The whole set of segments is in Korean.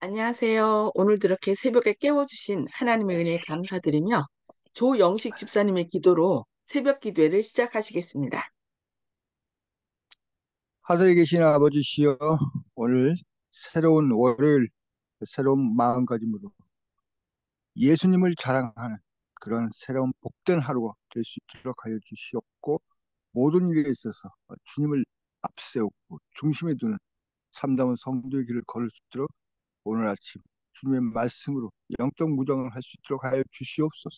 안녕하세요. 오늘도 이렇게 새벽에 깨워주신 하나님의 은혜에 감사드리며 조영식 집사님의 기도로 새벽 기도회를 시작하시겠습니다. 하늘에 계신 아버지시여, 오늘 새로운 월요일, 새로운 마음가짐으로 예수님을 자랑하는 그런 새로운 복된 하루가 될 수 있도록 하여 주시옵고, 모든 일에 있어서 주님을 앞세우고 중심에 두는 참다운 성도의 길을 걸을 수 있도록 오늘 아침 주님의 말씀으로 영적 무장을 할 수 있도록 하여 주시옵소서.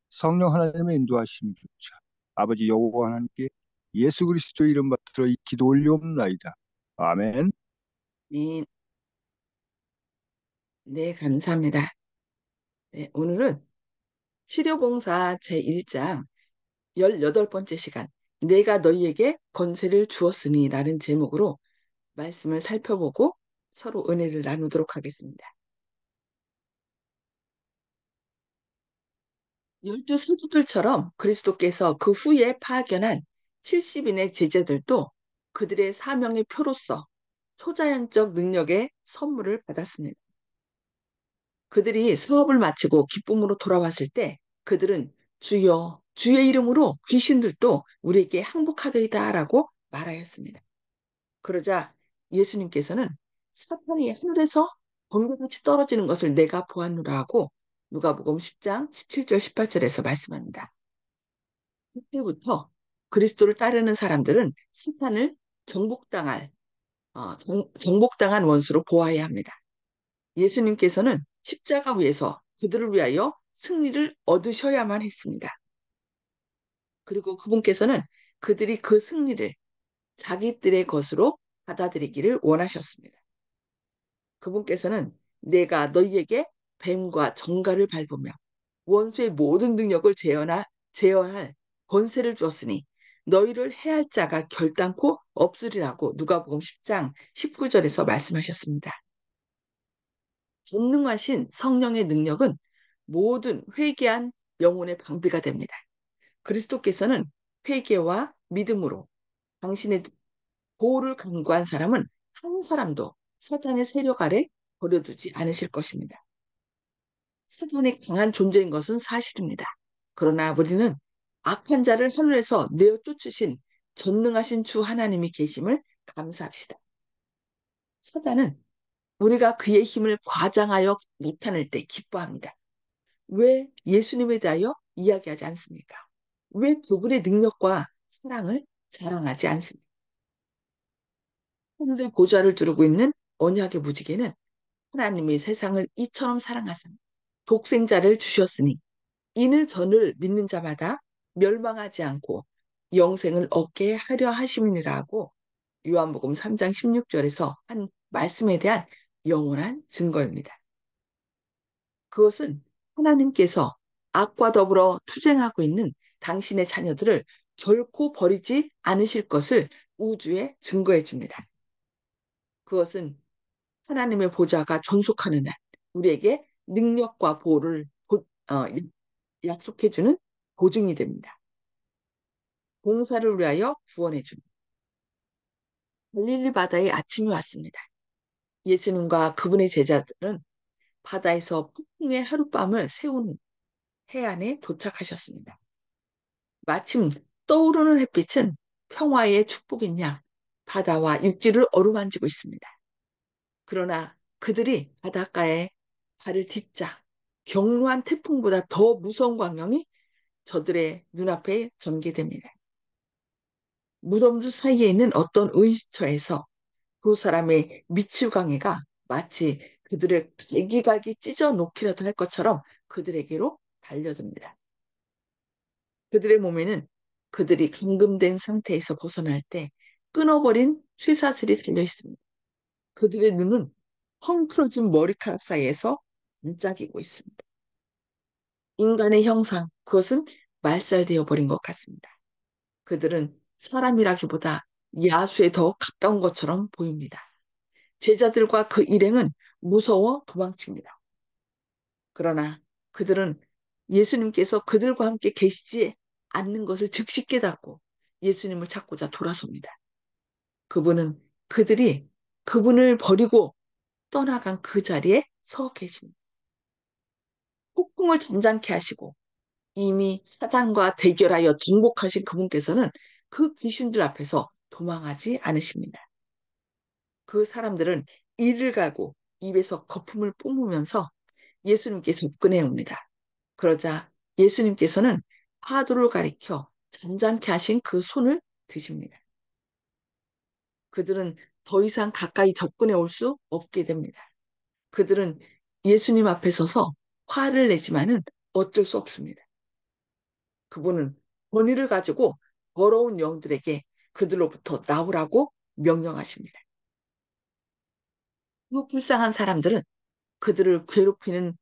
성령 하나님의 인도하심 주자 아버지 여호와 하나님께 예수 그리스도의 이름 받들어 이 기도 올리옵나이다. 아멘. 네, 네, 감사합니다. 네, 오늘은 치료봉사 제1장 18번째 시간 내가 너희에게 권세를 주었으니 라는 제목으로 말씀을 살펴보고 서로 은혜를 나누도록 하겠습니다. 열두 사도들처럼 그리스도께서 그 후에 파견한 70인의 제자들도 그들의 사명의 표로서 초자연적 능력의 선물을 받았습니다. 그들이 사업을 마치고 기쁨으로 돌아왔을 때 그들은 주여, 주의 이름으로 귀신들도 우리에게 항복하더이다라고 말하였습니다. 그러자 예수님께서는 사탄이 하늘에서 번개같이 떨어지는 것을 내가 보았노라 하고 누가복음 10장 17절 18절에서 말씀합니다. 그때부터 그리스도를 따르는 사람들은 사탄을 정복당할 정복당한 원수로 보아야 합니다. 예수님께서는 십자가 위에서 그들을 위하여 승리를 얻으셔야만 했습니다. 그리고 그분께서는 그들이 그 승리를 자기들의 것으로 받아들이기를 원하셨습니다. 그분께서는 내가 너희에게 뱀과 정갈을 밟으며 원수의 모든 능력을 제어할 권세를 주었으니 너희를 해할 자가 결단코 없으리라고 누가복음 10장 19절에서 말씀하셨습니다. 전능하신 성령의 능력은 모든 회개한 영혼의 방비가 됩니다. 그리스도께서는 회개와 믿음으로 당신의 보호를 간구한 사람은 한 사람도 사탄의 세력 아래 버려두지 않으실 것입니다. 사탄이 강한 존재인 것은 사실입니다. 그러나 우리는 악한 자를 하늘에서 내어 쫓으신 전능하신 주 하나님이 계심을 감사합시다. 사탄은 우리가 그의 힘을 과장하여 나타낼 때 기뻐합니다. 왜 예수님에 대하여 이야기하지 않습니까? 왜 그분의 능력과 사랑을 자랑하지 않습니까? 하늘의 보좌를 두르고 있는 언약의 무지개는 하나님이 세상을 이처럼 사랑하사 독생자를 주셨으니 이는 저를 믿는 자마다 멸망하지 않고 영생을 얻게 하려 하심이니라고 요한복음 3장 16절에서 한 말씀에 대한 영원한 증거입니다. 그것은 하나님께서 악과 더불어 투쟁하고 있는 당신의 자녀들을 결코 버리지 않으실 것을 우주에 증거해 줍니다. 그것은 하나님의 보좌가 존속하는 날 우리에게 능력과 보호를 약속해 주는 보증이 됩니다. 봉사를 위하여 구원해 줍니다. 갈릴리 바다에 아침이 왔습니다. 예수님과 그분의 제자들은 바다에서 폭풍의 하룻밤을 세운 후 해안에 도착하셨습니다. 마침 떠오르는 햇빛은 평화의 축복인 양 바다와 육지를 어루만지고 있습니다. 그러나 그들이 바닷가에 발을 딛자 경로한 태풍보다 더 무서운 광경이 저들의 눈앞에 전개됩니다. 무덤들 사이에 있는 어떤 의식처에서 두 사람의 미치광이가 마치 그들을 갈기갈기 찢어 놓기라도 할 것처럼 그들에게로 달려듭니다. 그들의 몸에는 그들이 감금된 상태에서 벗어날 때 끊어버린 쇠사슬이 달려 있습니다. 그들의 눈은 헝클어진 머리카락 사이에서 반짝이고 있습니다. 인간의 형상, 그것은 말살되어 버린 것 같습니다. 그들은 사람이라기보다 야수에 더 가까운 것처럼 보입니다. 제자들과 그 일행은 무서워 도망칩니다. 그러나 그들은 예수님께서 그들과 함께 계시지 않는 것을 즉시 깨닫고 예수님을 찾고자 돌아섭니다. 그분은 그들이 그분을 버리고 떠나간 그 자리에 서 계십니다. 폭풍을 잔잔케 하시고 이미 사단과 대결하여 정복하신 그분께서는 그 귀신들 앞에서 도망하지 않으십니다. 그 사람들은 이를 갈고 입에서 거품을 뿜으면서 예수님께 접근해 옵니다. 그러자 예수님께서는 파도를 가리켜 잔잔케 하신 그 손을 드십니다. 그들은 더 이상 가까이 접근해 올 수 없게 됩니다. 그들은 예수님 앞에 서서 화를 내지만은 어쩔 수 없습니다. 그분은 권위를 가지고 더러운 영들에게 그들로부터 나오라고 명령하십니다. 그 불쌍한 사람들은 그들을 괴롭히는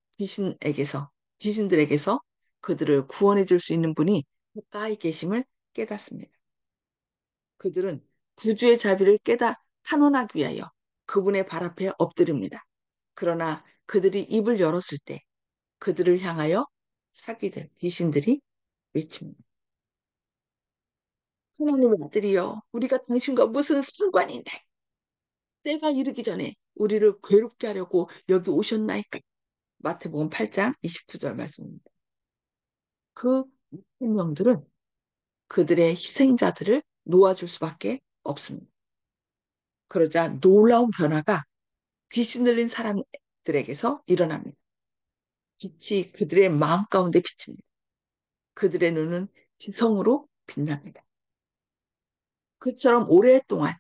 귀신들에게서 그들을 구원해 줄 수 있는 분이 가까이 계심을 깨닫습니다. 그들은 구주의 자비를 탄원하기 위하여 그분의 발 앞에 엎드립니다. 그러나 그들이 입을 열었을 때 그들을 향하여 사기들, 귀신들이 외칩니다. 하나님의 아들이여, 우리가 당신과 무슨 상관이 있나? 때가 이르기 전에 우리를 괴롭게 하려고 여기 오셨나이까? 마태복음 8장 29절 말씀입니다. 그 생명들은 그들의 희생자들을 놓아줄 수밖에 없습니다. 그러자 놀라운 변화가 귀신 들린 사람들에게서 일어납니다. 빛이 그들의 마음 가운데 비칩니다. 그들의 눈은 지성으로 빛납니다. 그처럼 오랫동안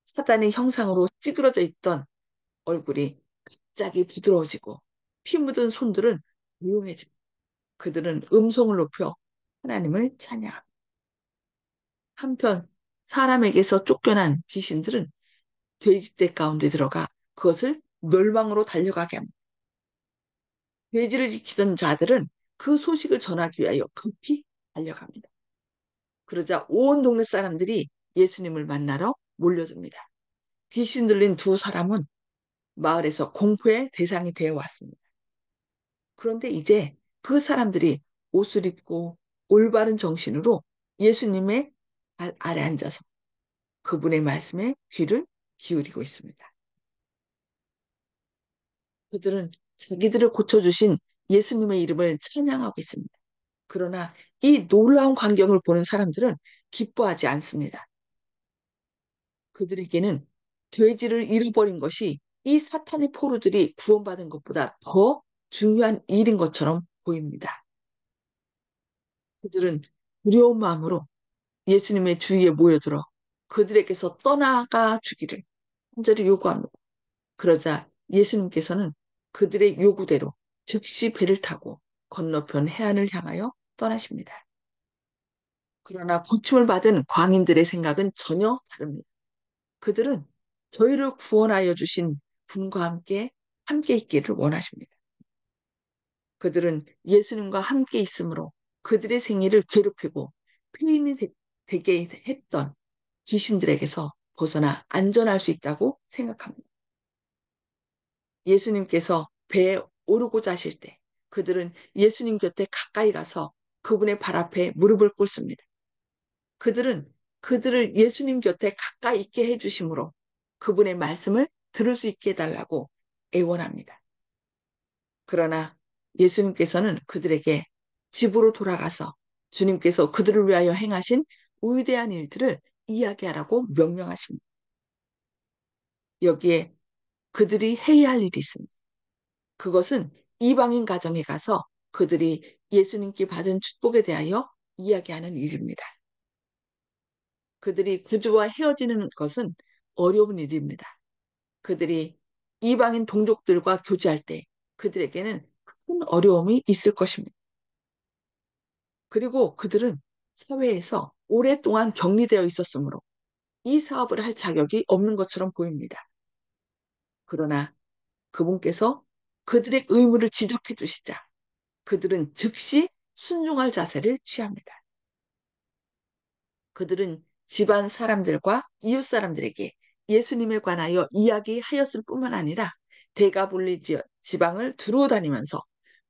사단의 형상으로 찌그러져 있던 얼굴이 갑자기 부드러워지고 피 묻은 손들은 조용해집니다. 그들은 음성을 높여 하나님을 찬양합니다. 한편 사람에게서 쫓겨난 귀신들은 돼지떼 가운데 들어가 그것을 멸망으로 달려가게 합니다. 돼지를 지키던 자들은 그 소식을 전하기 위하여 급히 달려갑니다. 그러자 온 동네 사람들이 예수님을 만나러 몰려듭니다. 귀신 들린 두 사람은 마을에서 공포의 대상이 되어 왔습니다. 그런데 이제 그 사람들이 옷을 입고 올바른 정신으로 예수님의 발 아래 앉아서 그분의 말씀에 귀를 기울이고 있습니다. 그들은 자기들을 고쳐주신 예수님의 이름을 찬양하고 있습니다. 그러나 이 놀라운 광경을 보는 사람들은 기뻐하지 않습니다. 그들에게는 돼지를 잃어버린 것이 이 사탄의 포로들이 구원받은 것보다 더 중요한 일인 것처럼 보입니다. 그들은 두려운 마음으로 예수님의 주위에 모여들어 그들에게서 떠나가 주기를 간절히 요구합니다. 그러자 예수님께서는 그들의 요구대로 즉시 배를 타고 건너편 해안을 향하여 떠나십니다. 그러나 고침을 받은 광인들의 생각은 전혀 다릅니다. 그들은 저희를 구원하여 주신 분과 함께 있기를 원하십니다. 그들은 예수님과 함께 있으므로 그들의 생애를 괴롭히고 피인이 되게 했던 귀신들에게서 벗어나 안전할 수 있다고 생각합니다. 예수님께서 배에 오르고자 하실 때 그들은 예수님 곁에 가까이 가서 그분의 발 앞에 무릎을 꿇습니다. 그들은 그들을 예수님 곁에 가까이 있게 해주심으로 그분의 말씀을 들을 수 있게 해달라고 애원합니다. 그러나 예수님께서는 그들에게 집으로 돌아가서 주님께서 그들을 위하여 행하신 위대한 일들을 이야기하라고 명령하십니다. 여기에 그들이 해야 할 일이 있습니다. 그것은 이방인 가정에 가서 그들이 예수님께 받은 축복에 대하여 이야기하는 일입니다. 그들이 구주와 헤어지는 것은 어려운 일입니다. 그들이 이방인 동족들과 교제할 때 그들에게는 큰 어려움이 있을 것입니다. 그리고 그들은 사회에서 오랫동안 격리되어 있었으므로 이 사업을 할 자격이 없는 것처럼 보입니다. 그러나 그분께서 그들의 의무를 지적해 주시자 그들은 즉시 순종할 자세를 취합니다. 그들은 집안 사람들과 이웃 사람들에게 예수님에 관하여 이야기하였을 뿐만 아니라 대가볼리 지방을 두루 다니면서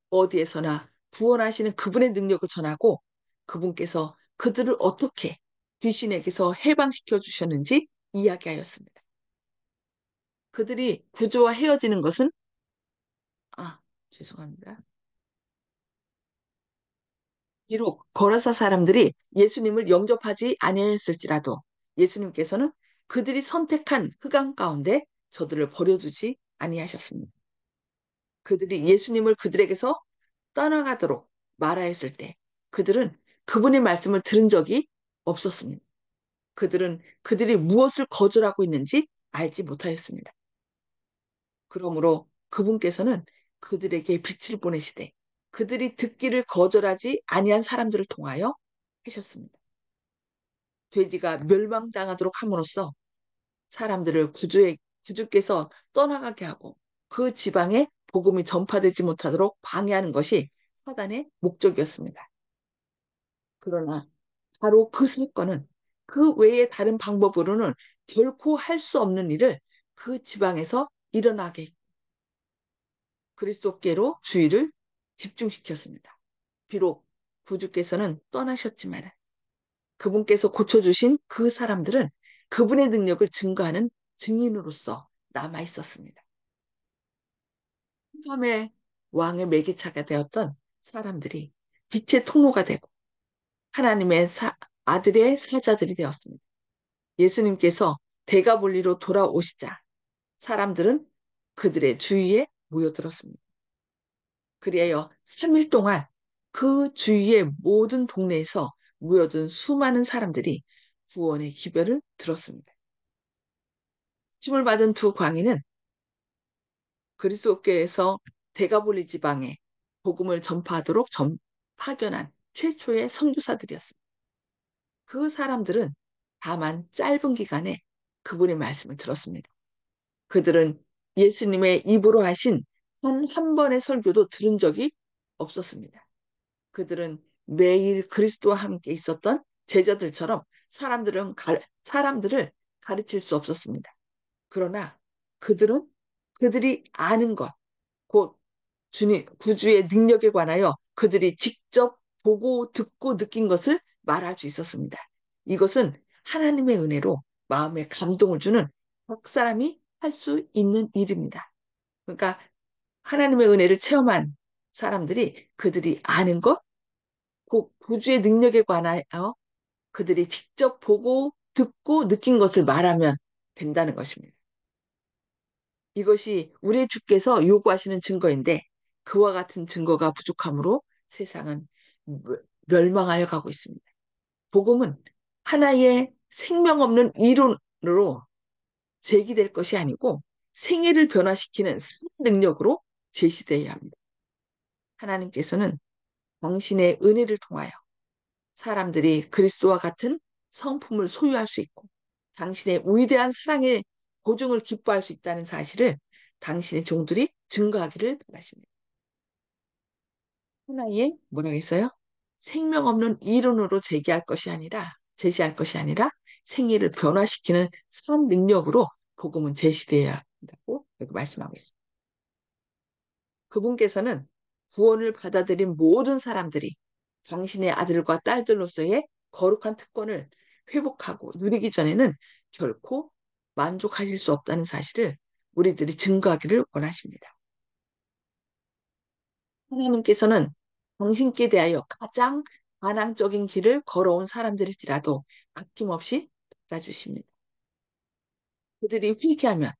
어디에서나 구원하시는 그분의 능력을 전하고 그분께서 그들을 어떻게 귀신에게서 해방시켜 주셨는지 이야기하였습니다. 그들이 구주와 헤어지는 것은, 아, 죄송합니다. 비록 거라사 사람들이 예수님을 영접하지 아니하였을지라도 예수님께서는 그들이 선택한 흑암 가운데 저들을 버려두지 아니하셨습니다. 그들이 예수님을 그들에게서 떠나가도록 말하였을 때 그들은 그분의 말씀을 들은 적이 없었습니다. 그들은 그들이 무엇을 거절하고 있는지 알지 못하였습니다. 그러므로 그분께서는 그들에게 빛을 보내시되 그들이 듣기를 거절하지 아니한 사람들을 통하여 하셨습니다. 돼지가 멸망당하도록 함으로써 사람들을 구주께서 떠나가게 하고 그 지방에 복음이 전파되지 못하도록 방해하는 것이 사단의 목적이었습니다. 그러나 바로 그 사건은 그 외에 다른 방법으로는 결코 할 수 없는 일을 그 지방에서 일어나게 그리스도께로 주의를 집중시켰습니다. 비록 구주께서는 떠나셨지만 그분께서 고쳐주신 그 사람들은 그분의 능력을 증거하는 증인으로서 남아 있었습니다. 다음에 왕의 매개차가 되었던 사람들이 빛의 통로가 되고 하나님의 아들의 사자들이 되었습니다. 예수님께서 대가볼리로 돌아오시자 사람들은 그들의 주위에 모여들었습니다. 그리하여 3일 동안 그 주위의 모든 동네에서 모여든 수많은 사람들이 구원의 기별을 들었습니다. 춤을 받은 두 광인은 그리스도께서 대가볼리 지방에 복음을 전파하도록 파견한 최초의 선교사들이었습니다. 그 사람들은 다만 짧은 기간에 그분의 말씀을 들었습니다. 그들은 예수님의 입으로 하신 단 한 번의 설교도 들은 적이 없었습니다. 그들은 매일 그리스도와 함께 있었던 제자들처럼 사람들을 가르칠 수 없었습니다. 그러나 그들은 그들이 아는 것, 곧 주님, 구주의 능력에 관하여 그들이 직접 보고 듣고 느낀 것을 말할 수 있었습니다. 이것은 하나님의 은혜로 마음에 감동을 주는 각 사람이 할 수 있는 일입니다. 그러니까 하나님의 은혜를 체험한 사람들이 그들이 아는 것, 곧 구주의 능력에 관하여 그들이 직접 보고 듣고 느낀 것을 말하면 된다는 것입니다. 이것이 우리 주께서 요구하시는 증거인데 그와 같은 증거가 부족하므로 세상은 멸망하여 가고 있습니다. 복음은 하나의 생명 없는 이론으로 제기될 것이 아니고 생애를 변화시키는 능력으로 제시되어야 합니다. 하나님께서는 당신의 은혜를 통하여 사람들이 그리스도와 같은 성품을 소유할 수 있고 당신의 위대한 사랑의 보증을 기뻐할 수 있다는 사실을 당신의 종들이 증거하기를 바라십니다. 하나의 뭐라고 했어요? 생명 없는 이론으로 제시할 것이 아니라 생애를 변화시키는 산 능력으로 복음은 제시되어야 한다고 여기 말씀하고 있습니다. 그분께서는 구원을 받아들인 모든 사람들이 당신의 아들과 딸들로서의 거룩한 특권을 회복하고 누리기 전에는 결코 만족하실 수 없다는 사실을 우리들이 증거하기를 원하십니다. 하나님께서는 당신께 대하여 가장 반항적인 길을 걸어온 사람들일지라도 아낌없이 받아주십니다. 그들이 회개하면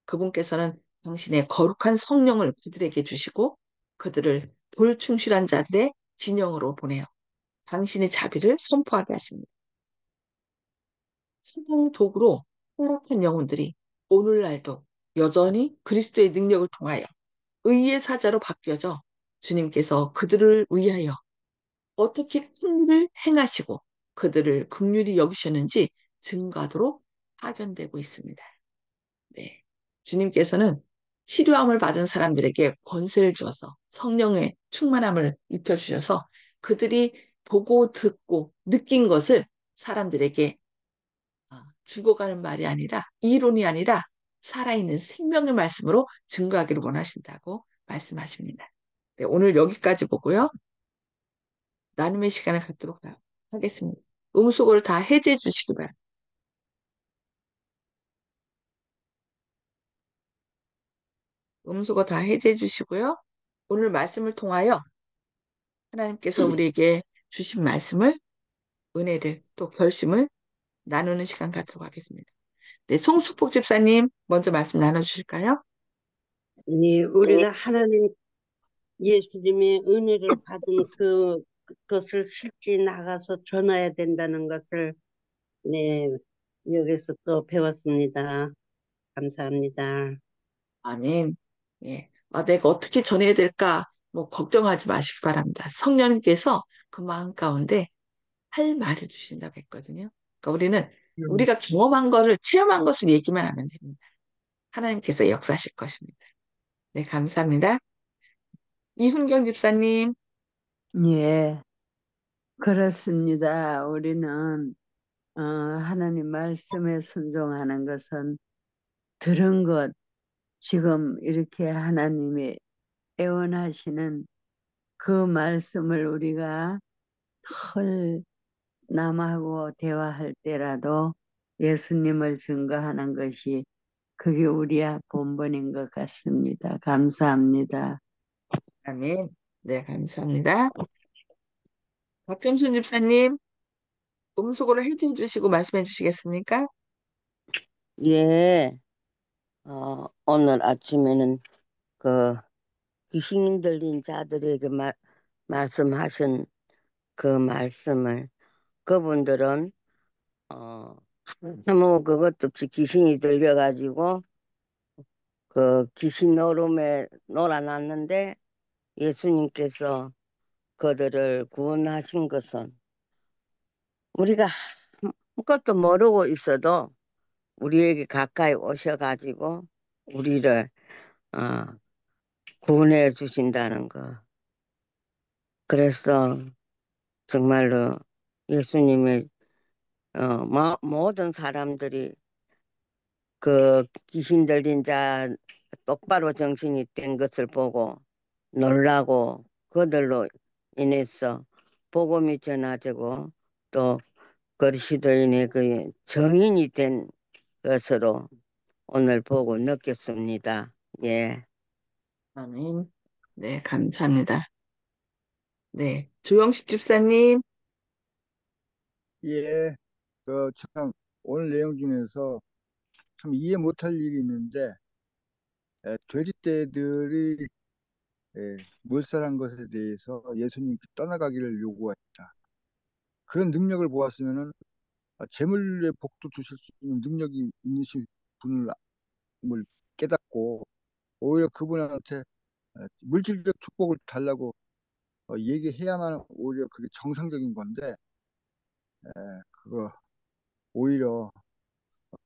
그분께서는 당신의 거룩한 성령을 그들에게 주시고 그들을 불충실한 자들의 진영으로 보내어 당신의 자비를 선포하게 하십니다. 세상의 도구로 타락한 영혼들이 오늘날도 여전히 그리스도의 능력을 통하여 의의 사자로 바뀌어져 주님께서 그들을 위하여 어떻게 큰 일을 행하시고 그들을 긍휼히 여기셨는지 증거하도록 파견되고 있습니다. 네. 주님께서는 치료함을 받은 사람들에게 권세를 주어서 성령의 충만함을 입혀주셔서 그들이 보고 듣고 느낀 것을 사람들에게 죽어가는 말이 아니라 이론이 아니라 살아있는 생명의 말씀으로 증거하기를 원하신다고 말씀하십니다. 네, 오늘 여기까지 보고요. 나눔의 시간을 갖도록 하겠습니다. 음소거를 다 해제해 주시기 바랍니다. 음수거 다 해제해 주시고요. 오늘 말씀을 통하여 하나님께서 우리에게 주신 말씀을, 은혜를, 또 결심을 나누는 시간 갖도록 하겠습니다. 네, 송숙복 집사님 먼저 말씀 나눠주실까요? 예, 우리가 하나님 예수님의 은혜를 받은 그것을 실제 나가서 전해야 된다는 것을 네, 여기서 또 배웠습니다. 감사합니다. 아멘. 예. 내가 어떻게 전해야 될까? 뭐, 걱정하지 마시기 바랍니다. 성령님께서 그 마음 가운데 할 말을 주신다고 했거든요. 그러니까 우리가 경험한 거를, 체험한 것을 얘기만 하면 됩니다. 하나님께서 역사하실 것입니다. 네, 감사합니다. 이훈경 집사님, 예, 그렇습니다. 우리는 하나님 말씀에 순종하는 것은 들은 것, 지금 이렇게 하나님이 애원하시는 그 말씀을 우리가 헐 남하고 대화할 때라도 예수님을 증거하는 것이 그게 우리의 본분인 것 같습니다. 감사합니다. 아멘. 네, 감사합니다. 박점순 집사님, 음속으로 해주해 주시고 말씀해 주시겠습니까? 예, 오늘 아침에는 그 귀신 들린 자들에게 말씀하신 그 말씀을 그분들은 아무 그것도 없이 귀신이 들려가지고 그 귀신 노름에 놀아났는데 예수님께서 그들을 구원하신 것은 우리가 아무것도 모르고 있어도 우리에게 가까이 오셔가지고 우리를 어, 구원해 주신다는 거. 그래서 정말로 예수님의 모든 사람들이 그 귀신 들린 자 똑바로 정신이 된 것을 보고 놀라고 그들로 인해서 복음이 전하되고 또 그리스도인의 그 정인이 된 것으로 오늘 보고 느꼈습니다. 예. 아멘. 네, 감사합니다. 네, 조영식 집사님, 예, 참 오늘 내용 중에서 참 이해 못할 일이 있는데 돼지떼들이 몰살한 것에 대해서 예수님께 떠나가기를 요구했다. 그런 능력을 보았으면은 재물의 복도 주실 수 있는 능력이 있으신 분을 깨닫고 오히려 그분한테 물질적 축복을 달라고 얘기해야만 오히려 그게 정상적인 건데 그거 오히려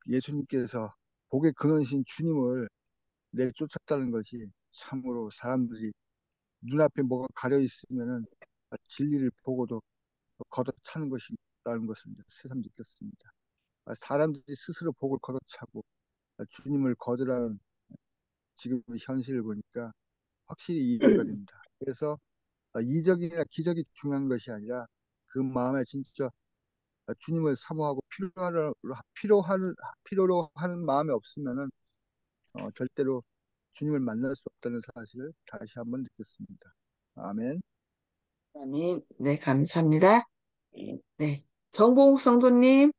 예수님께서 복의 근원이신 주님을 내쫓았다는 것이 참으로 사람들이 눈앞에 뭐가 가려 있으면은 진리를 보고도 걷어차는 것이라는 것을 이제 새삼 느꼈습니다. 사람들이 스스로 복을 걷어차고 주님을 거절하는 지금의 현실을 보니까 확실히 이해가 됩니다. 그래서 이적이나 기적이 중요한 것이 아니라 그 마음에 진짜 주님을 사모하고 필요로 하는 마음이 없으면은 절대로 주님을 만날 수 없다는 사실을 다시 한번 느꼈습니다. 아멘. 아멘. 네, 감사합니다. 네, 정봉욱 성도님,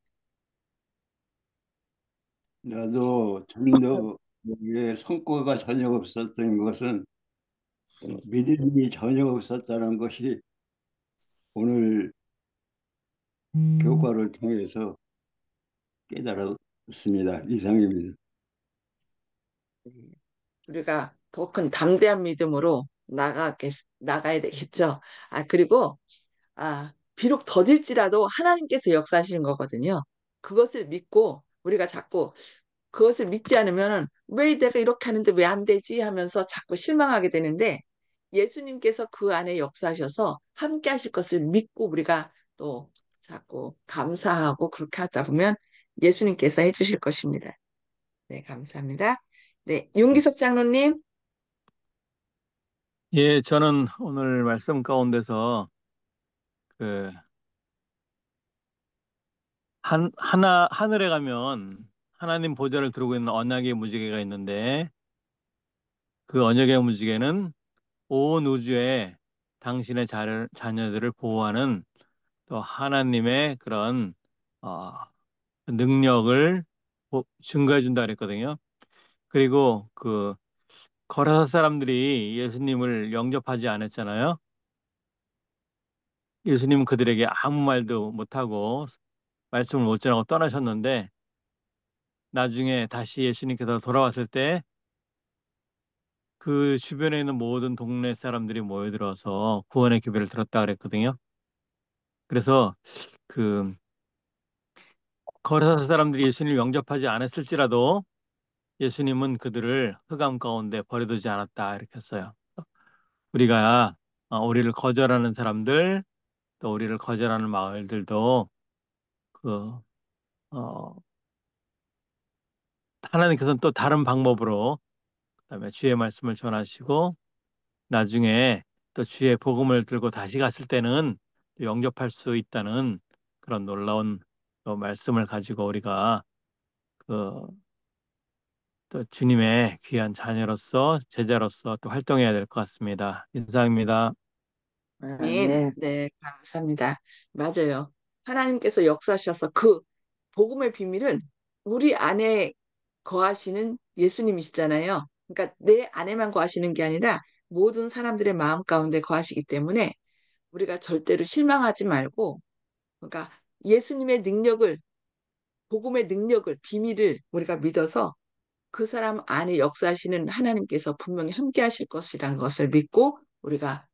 나도 전도의 성과가 전혀 없었던 것은 믿음이 전혀 없었다는 것이 오늘 교과를 통해서 깨달았습니다. 이상입니다. 우리가 더 큰 담대한 믿음으로 나가야 되겠죠. 그리고, 비록 더딜지라도 하나님께서 역사하시는 거거든요. 그것을 믿고 우리가 자꾸 그것을 믿지 않으면 왜 내가 이렇게 하는데 왜 안 되지 하면서 자꾸 실망하게 되는데 예수님께서 그 안에 역사하셔서 함께 하실 것을 믿고 우리가 또 자꾸 감사하고 그렇게 하다 보면 예수님께서 해주실 것입니다. 네, 감사합니다. 네, 윤기석 장로님, 예, 저는 오늘 말씀 가운데서 그 하늘에 가면 하나님 보좌를 두르고 있는 언약의 무지개가 있는데 그 언약의 무지개는 온 우주에 당신의 자녀들을 보호하는 또 하나님의 그런 어, 능력을 증거해 준다 그랬거든요. 그리고 그 거라사 사람들이 예수님을 영접하지 않았잖아요. 예수님은 그들에게 아무 말도 못하고 말씀을 못 전하고 떠나셨는데 나중에 다시 예수님께서 돌아왔을 때 그 주변에 있는 모든 동네 사람들이 모여들어서 구원의 기별을 들었다 그랬거든요. 그래서 그 거라사 사람들이 예수님을 영접하지 않았을지라도 예수님은 그들을 흑암 가운데 버려두지 않았다 이렇게 했어요. 우리가 우리를 거절하는 사람들 또 우리를 거절하는 마을들도 그 어, 하나님께서는 또 다른 방법으로 그다음에 주의 말씀을 전하시고 나중에 또 주의 복음을 들고 다시 갔을 때는 또 영접할 수 있다는 그런 놀라운 또 말씀을 가지고 우리가 그 또 주님의 귀한 자녀로서 제자로서 또 활동해야 될 것 같습니다. 이상입니다. 아멘. 아멘. 네, 감사합니다. 맞아요. 하나님께서 역사하셔서 그 복음의 비밀은 우리 안에 거하시는 예수님이시잖아요. 그러니까 내 안에만 거하시는 게 아니라 모든 사람들의 마음 가운데 거하시기 때문에 우리가 절대로 실망하지 말고, 그러니까 예수님의 능력을, 복음의 능력을, 비밀을 우리가 믿어서 그 사람 안에 역사하시는 하나님께서 분명히 함께 하실 것이라는 것을 믿고 우리가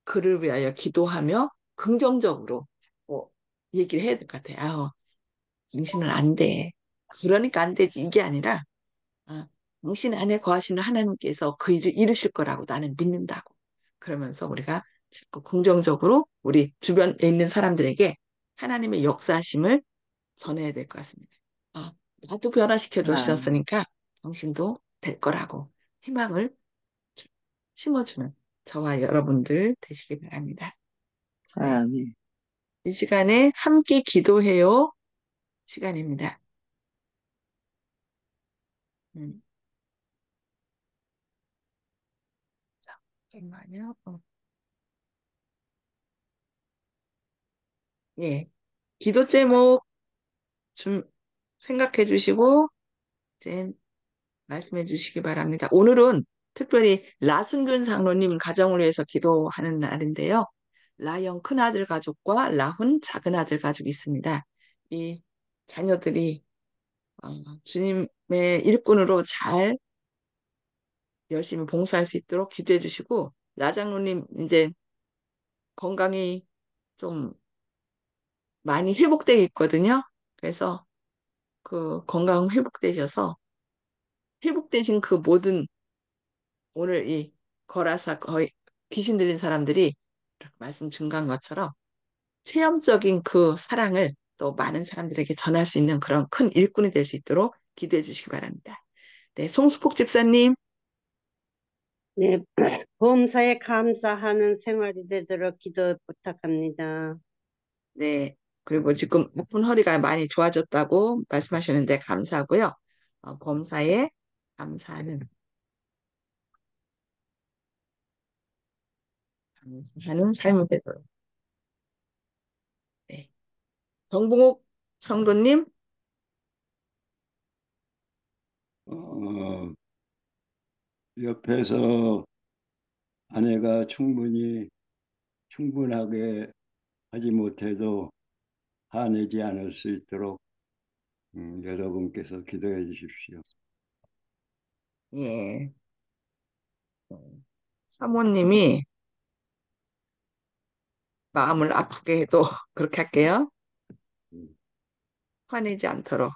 그를 위하여 기도하며 긍정적으로 얘기를 해야 될 것 같아요. 아우, 당신은 안 돼. 그러니까 안 되지. 이게 아니라, 아, 당신 안에 거하시는 하나님께서 그 일을 이루실 거라고 나는 믿는다고. 그러면서 우리가 자꾸 긍정적으로 우리 주변에 있는 사람들에게 하나님의 역사하심을 전해야 될 것 같습니다. 아, 나도 변화시켜 아, 주셨으니까 당신도 될 거라고 희망을 심어주는 저와 여러분들 되시기 바랍니다. 네. 아멘. 이 시간에 함께 기도해요 시간입니다. 음, 잠깐만요. 예. 기도 제목 좀 생각해 주시고 이제 말씀해 주시기 바랍니다. 오늘은 특별히 라순균 장로님 가정을 위해서 기도하는 날인데요. 라영 큰아들 가족과 라훈 작은아들 가족이 있습니다. 이 자녀들이 어, 주님의 일꾼으로 잘 열심히 봉사할 수 있도록 기도해 주시고 라 장로님 이제 건강이 좀 많이 회복되어 있거든요. 그래서 그 건강 회복되셔서 회복되신 그 모든 오늘 이 거라사 거의 귀신 들린 사람들이 이렇게 말씀 증가한 것처럼 체험적인 그 사랑을 또 많은 사람들에게 전할 수 있는 그런 큰 일꾼이 될 수 있도록 기도해 주시기 바랍니다. 네, 송수폭 집사님, 네, 보험사에 감사하는 생활이 되도록 기도 부탁합니다. 네, 그리고 지금 아픈 허리가 많이 좋아졌다고 말씀하셨는데 감사하고요. 범사에 감사하는 삶이 되도록. 네. 정봉옥 성도님, 어, 옆에서 아내가 충분하게 하지 못해도 화내지 않을 수 있도록 여러분께서 기도해 주십시오. 예, 사모님이 마음을 아프게 해도 그렇게 할게요. 음, 화내지 않도록.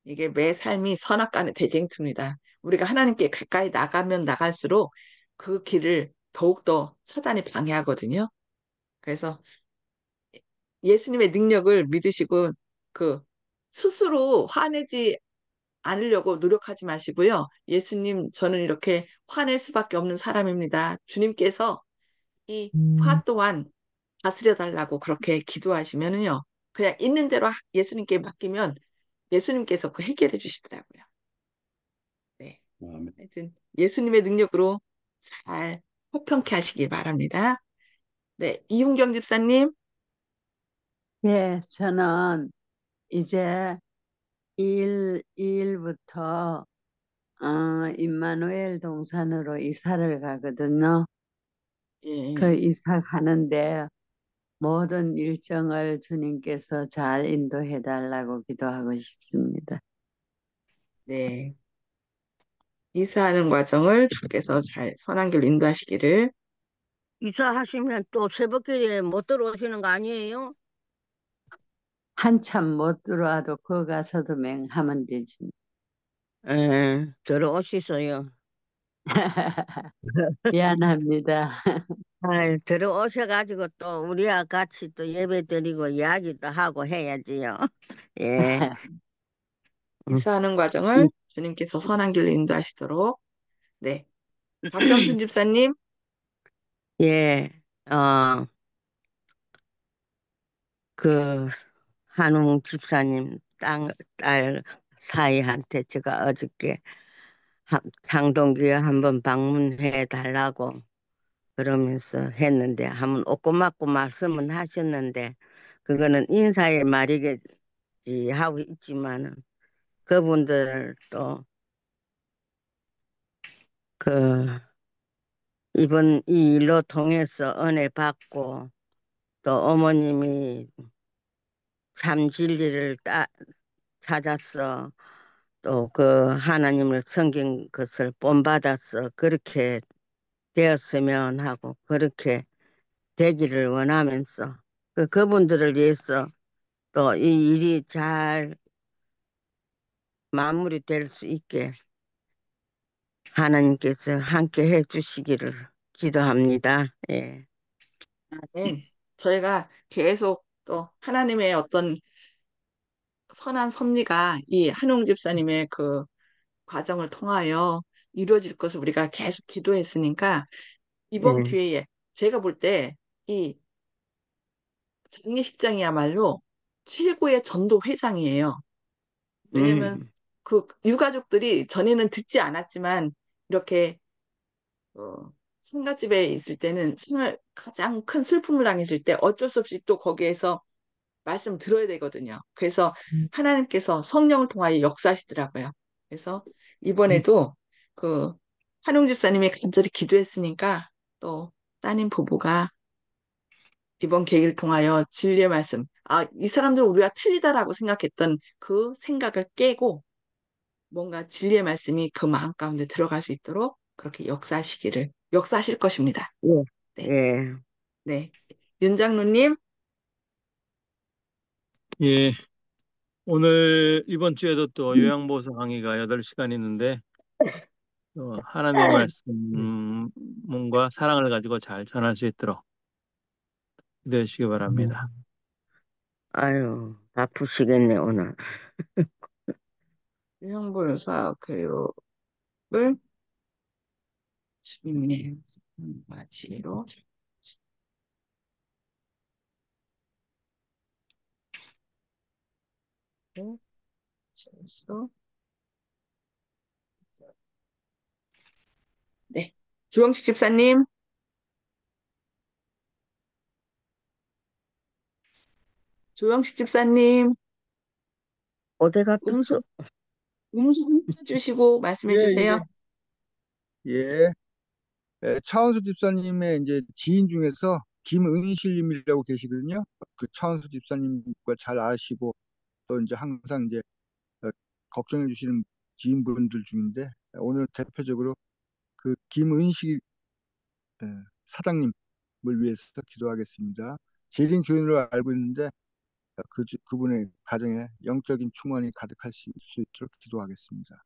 이게 매 삶이 선악간의 대쟁투입니다. 우리가 하나님께 가까이 나가면 나갈수록 그 길을 더욱더 사단이 방해하거든요. 그래서 예수님의 능력을 믿으시고 그 스스로 화내지 않으려고 노력하지 마시고요. 예수님, 저는 이렇게 화낼 수밖에 없는 사람입니다. 주님께서 이 화 또한 다스려 달라고 그렇게 기도하시면은요. 그냥 있는 대로 예수님께 맡기면 예수님께서 그 해결해 주시더라고요. 네. 아멘. 하여튼 예수님의 능력으로 잘 호평케 하시기 바랍니다. 네, 이훈경 집사님. 예, 저는 이제 2일부터 임마누엘 동산으로 이사를 가거든요. 그 예, 이사 가는데 모든 일정을 주님께서 잘 인도해 달라고 기도하고 싶습니다. 네. 이사하는 과정을 주께서 잘 선한 길 인도하시기를. 이사하시면 또 새벽길에 못 들어오시는 거 아니에요? 한참 못 들어와도 거 가서도 맹하면 되지. 예, 들어오시소요. 미안합니다. 아이, 들어오셔가지고 또 우리와 같이 또 예배 드리고 이야기도 하고 해야지요. 예. 음. 이사하는 과정을 주님께서 선한 길로 인도하시도록. 네. 박정순 집사님. 예, 그, 한웅 집사님 딸 사이한테 제가 어저께 창동교회 한번 방문해 달라고 그러면서 했는데, 한번 오고맞고 말씀은 하셨는데, 그거는 인사의 말이겠지 하고 있지만은, 그분들도 그, 이번 이 일로 통해서 은혜 받고, 또 어머님이 참 진리를 찾았어. 또 그 하나님을 섬긴 것을 본받아서 그렇게 되었으면 하고 그렇게 되기를 원하면서 그분들을 위해서 또 이 일이 잘 마무리될 수 있게 하나님께서 함께 해 주시기를 기도합니다. 예. 네. 저희가 계속 또 하나님의 어떤 선한 섭리가 이 한웅 집사님의 그 과정을 통하여 이루어질 것을 우리가 계속 기도했으니까 이번 예. 기회에 제가 볼 때 이 장례식장이야말로 최고의 전도 회장이에요. 왜냐면 음. 그 유가족들이 전에는 듣지 않았지만 이렇게 상갓집에 있을 때는 가장 큰 슬픔을 당했을 때 어쩔 수 없이 또 거기에서 말씀 들어야 되거든요. 그래서 하나님께서 성령을 통하여 역사하시더라고요. 그래서 이번에도 그 한웅 집사님이 간절히 기도했으니까 또 따님 부부가 이번 계기를 통하여 진리의 말씀, 이 사람들은 우리가 틀리다라고 생각했던 그 생각을 깨고 뭔가 진리의 말씀이 그 마음 가운데 들어갈 수 있도록 그렇게 역사하실 것입니다. 예. 네, 예. 네. 윤 장로님. 예, 오늘 이번 주에도 또 요양보호사 강의가 8시간 있는데 하나님의 말씀과 사랑을 가지고 잘 전할 수 있도록 기도해 주시기 바랍니다. 아유, 아프시겠네, 오늘. 유형불사 교육을 주님의 맞이로 네. 주영식 집사님. 조영식 집사님, 어디 음성, 갔었어? 음성 주시고 말씀해 예, 주세요. 예, 예. 차은수 집사님의 이제 지인 중에서 김은실님이라고 계시거든요. 그 차은수 집사님과 잘 아시고 또 이제 항상 이제 어, 걱정해 주시는 지인분들 중인데 오늘 대표적으로 그 김은실 사장님을 위해서 기도하겠습니다. 재림 교인으로 알고 있는데 그분의 가정에 영적인 충만이 가득할 수 있도록 기도하겠습니다.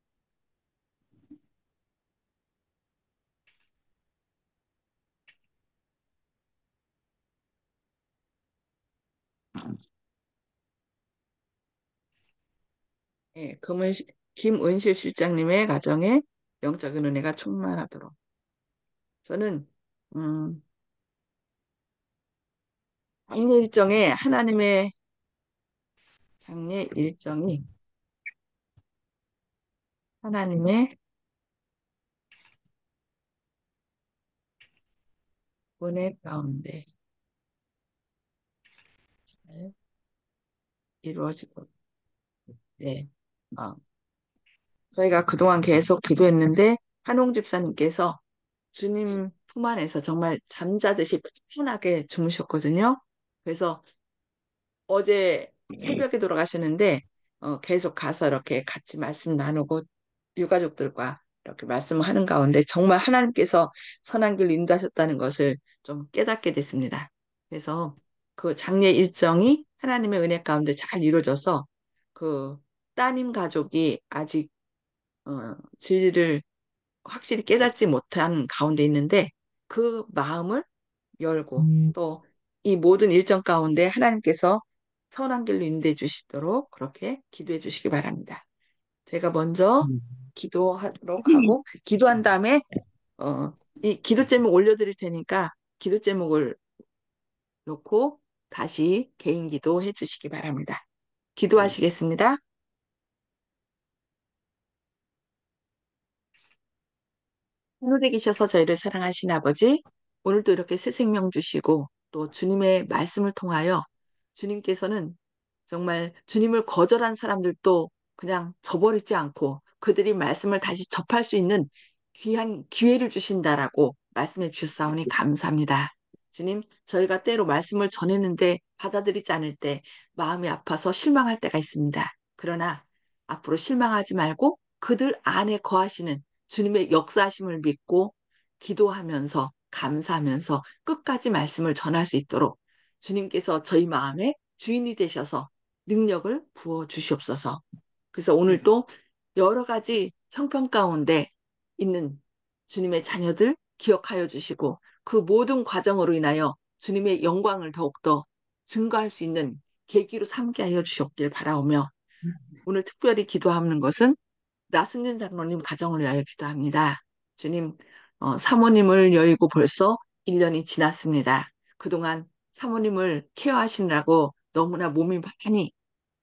예, 김은실 실장님의 가정에 영적인 은혜가 충만하도록. 저는, 음, 장례 일정에 하나님의 장례 일정이 하나님의 은혜 가운데 잘 이루어지도록. 네. 어, 저희가 그동안 계속 기도했는데 한홍 집사님께서 주님 품 안에서 정말 잠자듯이 편하게 주무셨거든요. 그래서 어제 새벽에 돌아가셨는데 계속 가서 이렇게 같이 말씀 나누고 유가족들과 이렇게 말씀하는 가운데 정말 하나님께서 선한 길로 인도하셨다는 것을 좀 깨닫게 됐습니다. 그래서 그 장례 일정이 하나님의 은혜 가운데 잘 이루어져서 그 따님 가족이 아직 진리를 확실히 깨닫지 못한 가운데 있는데 그 마음을 열고 또 이 모든 일정 가운데 하나님께서 선한 길로 인도해 주시도록 그렇게 기도해 주시기 바랍니다. 제가 먼저 음. 기도하도록 하고 기도한 다음에 이 기도 제목 올려드릴 테니까 기도 제목을 놓고 다시 개인 기도해 주시기 바랍니다. 네. 기도하시겠습니다. 하늘에 계셔서 저희를 사랑하신 아버지, 오늘도 이렇게 새 생명 주시고 또 주님의 말씀을 통하여 주님께서는 정말 주님을 거절한 사람들도 그냥 저버리지 않고 그들이 말씀을 다시 접할 수 있는 귀한 기회를 주신다라고 말씀해 주셨사오니 감사합니다. 주님, 저희가 때로 말씀을 전했는데 받아들이지 않을 때 마음이 아파서 실망할 때가 있습니다. 그러나 앞으로 실망하지 말고 그들 안에 거하시는 주님의 역사하심을 믿고 기도하면서 감사하면서 끝까지 말씀을 전할 수 있도록 주님께서 저희 마음에 주인이 되셔서 능력을 부어 주시옵소서. 그래서 오늘 또 여러 가지 형편 가운데 있는 주님의 자녀들 기억하여 주시고 그 모든 과정으로 인하여 주님의 영광을 더욱더 증거할 수 있는 계기로 삼게 하여 주시옵길 바라오며 오늘 특별히 기도하는 것은 나승윤 장로님 가정을 위하여 기도합니다. 주님, 사모님을 여의고 벌써 1년이 지났습니다. 그동안 사모님을 케어하시느라고 너무나 몸이 많이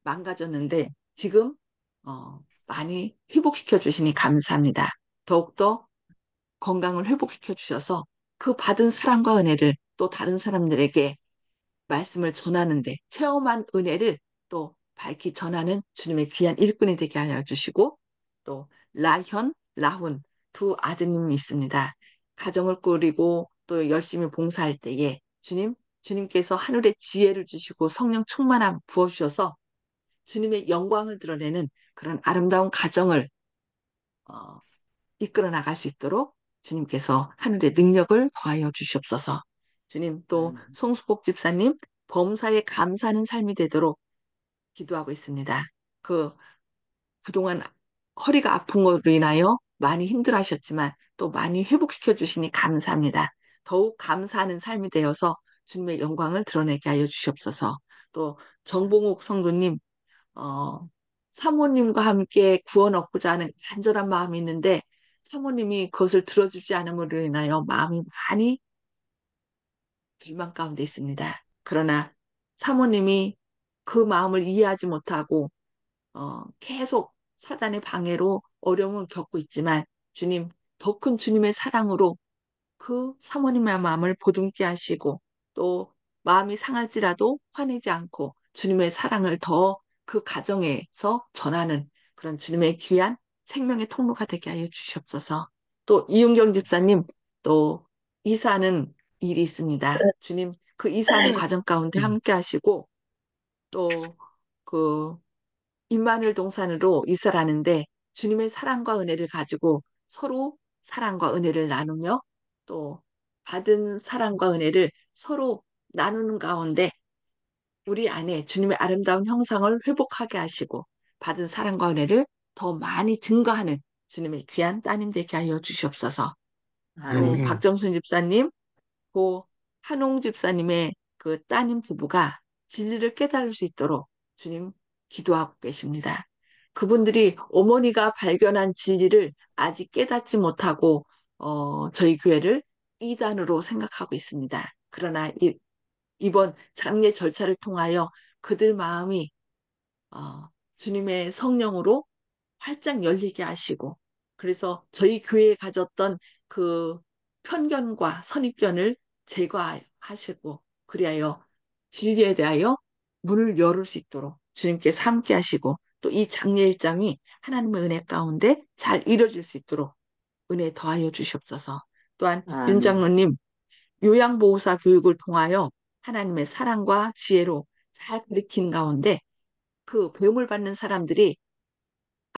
망가졌는데 지금 많이 회복시켜 주시니 감사합니다. 더욱더 건강을 회복시켜 주셔서 그 받은 사랑과 은혜를 또 다른 사람들에게 말씀을 전하는데 체험한 은혜를 또 밝히 전하는 주님의 귀한 일꾼이 되게 하여 주시고 또 라현, 라훈 두 아드님이 있습니다. 가정을 꾸리고 또 열심히 봉사할 때에 주님께서 하늘의 지혜를 주시고 성령 충만함 부어주셔서 주님의 영광을 드러내는 그런 아름다운 가정을 어, 이끌어 나갈 수 있도록 주님께서 하늘의 능력을 더하여 주시옵소서. 주님 또 송수복 집사님 범사에 감사하는 삶이 되도록 기도하고 있습니다. 그동안 허리가 아픈 것으로 인하여 많이 힘들어하셨지만 또 많이 회복시켜 주시니 감사합니다. 더욱 감사하는 삶이 되어서 주님의 영광을 드러내게 하여 주시옵소서. 또 정봉욱 성도님 어, 사모님과 함께 구원 얻고자 하는 간절한 마음이 있는데 사모님이 그것을 들어주지 않음으로 인하여 마음이 많이 절망 가운데 있습니다. 그러나 사모님이 그 마음을 이해하지 못하고 계속 사단의 방해로 어려움을 겪고 있지만 주님, 더 큰 주님의 사랑으로 그 사모님의 마음을 보듬게 하시고 또 마음이 상할지라도 화내지 않고 주님의 사랑을 더 그 가정에서 전하는 그런 주님의 귀한 생명의 통로가 되게 하여 주시옵소서. 또 이윤경 집사님 또 이사하는 일이 있습니다. 주님 그 이사하는 과정 가운데 함께 하시고 또 그 임마누엘 동산으로 이사를 하는데 주님의 사랑과 은혜를 가지고 서로 사랑과 은혜를 나누며 또 받은 사랑과 은혜를 서로 나누는 가운데 우리 안에 주님의 아름다운 형상을 회복하게 하시고 받은 사랑과 은혜를 더 많이 증거하는 주님의 귀한 따님 되게 하여 주시옵소서. 또 아멘. 박정순 집사님, 고 한홍 집사님의 그 따님 부부가 진리를 깨달을 수 있도록 주님 기도하고 계십니다. 그분들이 어머니가 발견한 진리를 아직 깨닫지 못하고 저희 교회를 이단으로 생각하고 있습니다. 그러나 이번 장례 절차를 통하여 그들 마음이 어, 주님의 성령으로 활짝 열리게 하시고, 그래서 저희 교회에 가졌던 그 편견과 선입견을 제거하시고, 그리하여 진리에 대하여 문을 열을 수 있도록 주님께서 함께 하시고, 또 이 장례 일장이 하나님의 은혜 가운데 잘 이루어질 수 있도록 은혜 더하여 주시옵소서. 또한 윤 아멘. 장로님 요양보호사 교육을 통하여 하나님의 사랑과 지혜로 잘 가르친 가운데 그 배움을 받는 사람들이